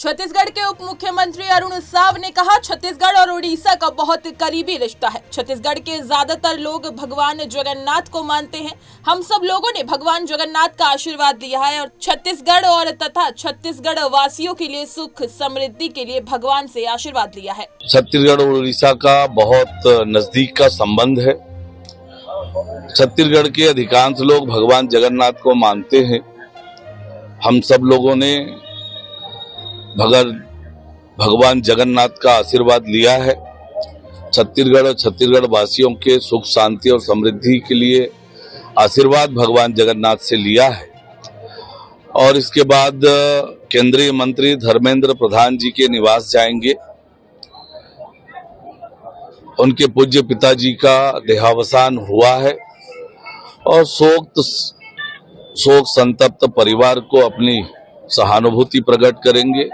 छत्तीसगढ़ के उप मुख्यमंत्री अरुण साव ने कहा, छत्तीसगढ़ और उड़ीसा का बहुत करीबी रिश्ता है। छत्तीसगढ़ के ज्यादातर लोग भगवान जगन्नाथ को मानते हैं। हम सब लोगों ने भगवान जगन्नाथ का आशीर्वाद लिया है और छत्तीसगढ़ और तथा छत्तीसगढ़ वासियों के लिए सुख समृद्धि के लिए भगवान से आशीर्वाद लिया है। छत्तीसगढ़ और उड़ीसा का बहुत नजदीक का संबंध है। छत्तीसगढ़ के अधिकांश लोग भगवान जगन्नाथ को मानते हैं। हम सब लोगों ने भगवान जगन्नाथ का आशीर्वाद लिया है। छत्तीसगढ़ और छत्तीसगढ़ वासियों के सुख शांति और समृद्धि के लिए आशीर्वाद भगवान जगन्नाथ से लिया है। और इसके बाद केंद्रीय मंत्री धर्मेंद्र प्रधान जी के निवास जाएंगे। उनके पूज्य पिताजी का देहावसान हुआ है और शोक संतप्त परिवार को अपनी सहानुभूति प्रकट करेंगे।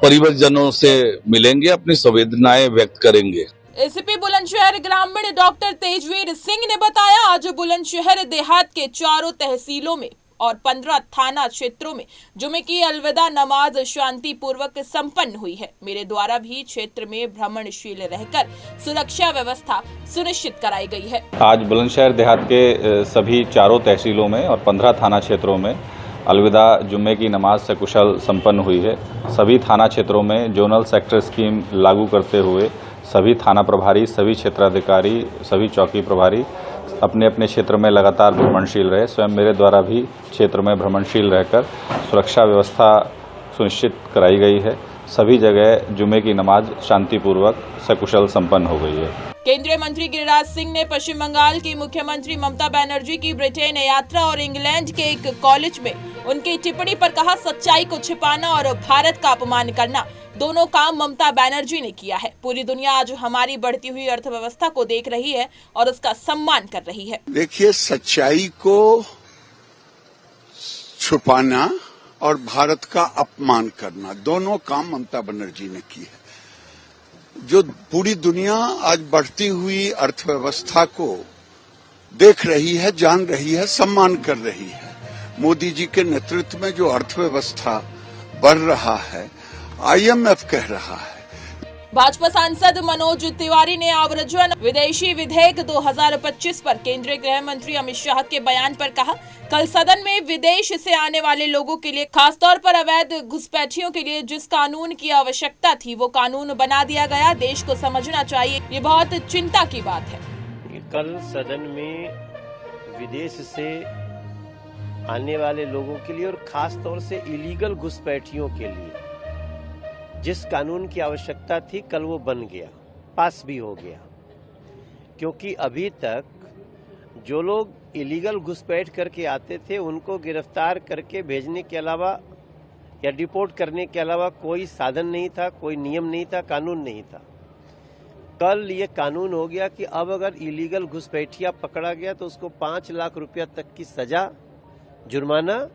परिवारजनों से मिलेंगे, अपनी संवेदनाएं व्यक्त करेंगे। एसीपी बुलंदशहर ग्रामीण डॉक्टर तेजवीर सिंह ने बताया, आज बुलंदशहर देहात के 4 तहसीलों में और 15 थाना क्षेत्रों में जुमे की अलविदा नमाज शांति पूर्वक संपन्न हुई है। मेरे द्वारा भी क्षेत्र में भ्रमणशील रहकर सुरक्षा व्यवस्था सुनिश्चित कराई गई है। आज बुलंदशहर देहात के सभी 4 तहसीलों में और 15 थाना क्षेत्रों में अलविदा जुम्मे की नमाज सकुशल संपन्न हुई है। सभी थाना क्षेत्रों में जोनल सेक्टर स्कीम लागू करते हुए सभी थाना प्रभारी, सभी क्षेत्राधिकारी, सभी चौकी प्रभारी अपने अपने क्षेत्र में लगातार भ्रमणशील रहे। स्वयं मेरे द्वारा भी क्षेत्र में भ्रमणशील रहकर सुरक्षा व्यवस्था सुनिश्चित कराई गई है। सभी जगह जुमे की नमाज शांतिपूर्वक सकुशल संपन्न हो गई है। केंद्रीय मंत्री गिरिराज सिंह ने पश्चिम बंगाल की मुख्यमंत्री ममता बनर्जी की ब्रिटेन यात्रा और इंग्लैंड के एक कॉलेज में उनकी टिप्पणी पर कहा, सच्चाई को छिपाना और भारत का अपमान करना दोनों काम ममता बनर्जी ने किया है। पूरी दुनिया आज हमारी बढ़ती हुई अर्थव्यवस्था को देख रही है और उसका सम्मान कर रही है। देखिए, सच्चाई को छुपाना और भारत का अपमान करना दोनों काम ममता बनर्जी ने की है। जो पूरी दुनिया आज बढ़ती हुई अर्थव्यवस्था को देख रही है, जान रही है, सम्मान कर रही है। मोदी जी के नेतृत्व में जो अर्थव्यवस्था बढ़ रहा है, IMF कह रहा है। भाजपा सांसद मनोज तिवारी ने आव्रजन विदेशी विधेयक 2025 पर केंद्रीय गृह मंत्री अमित शाह के बयान पर कहा, कल सदन में विदेश से आने वाले लोगों के लिए, खासतौर पर अवैध घुसपैठियों के लिए जिस कानून की आवश्यकता थी वो कानून बना दिया गया। देश को समझना चाहिए, ये बहुत चिंता की बात है। कल सदन में विदेश से आने वाले लोगों के लिए और खासतौर से इलीगल घुसपैठियों के लिए जिस कानून की आवश्यकता थी, कल वो बन गया, पास भी हो गया। क्योंकि अभी तक जो लोग इलीगल घुसपैठ करके आते थे उनको गिरफ्तार करके भेजने के अलावा या डिपोर्ट करने के अलावा कोई साधन नहीं था, कोई नियम नहीं था, कानून नहीं था। कल ये कानून हो गया कि अब अगर इलीगल घुसपैठिया पकड़ा गया तो उसको 5 लाख रुपया तक की सजा, जुर्माना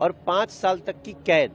और 5 साल तक की कैद,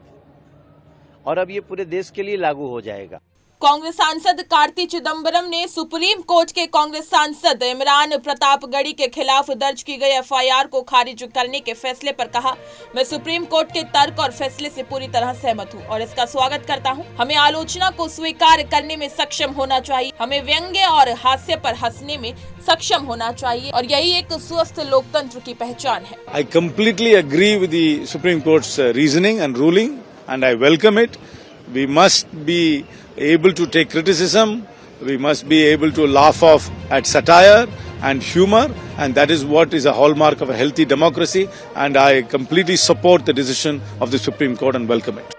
और अब ये पूरे देश के लिए लागू हो जाएगा। कांग्रेस सांसद कार्ति चिदंबरम ने सुप्रीम कोर्ट के कांग्रेस सांसद इमरान प्रतापगढ़ी के खिलाफ दर्ज की गई FIR को खारिज करने के फैसले पर कहा, मैं सुप्रीम कोर्ट के तर्क और फैसले से पूरी तरह सहमत हूं और इसका स्वागत करता हूं। हमें आलोचना को स्वीकार करने में सक्षम होना चाहिए, हमें व्यंग्य और हास्य पर हंसने में सक्षम होना चाहिए और यही एक स्वस्थ लोकतंत्र की पहचान है। I completely agree with the Supreme Court's reasoning and ruling and I welcome it. We must be able to take criticism, we must be able to laugh off at satire and humor, and that is what is a hallmark of a healthy democracy, and I completely support the decision of the Supreme Court and welcome it.